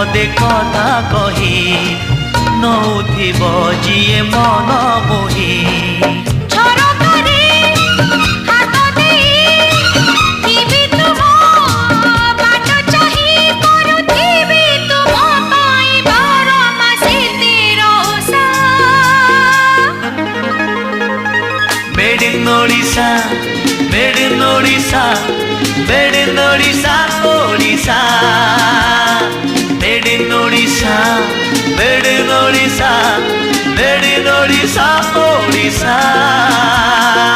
पदे कथा कही नौथिब जिए मन मोही Odisha, made in Odisha, made in Odisha, Odisha, made in Odisha, made in Odisha, made in Odisha, Odisha.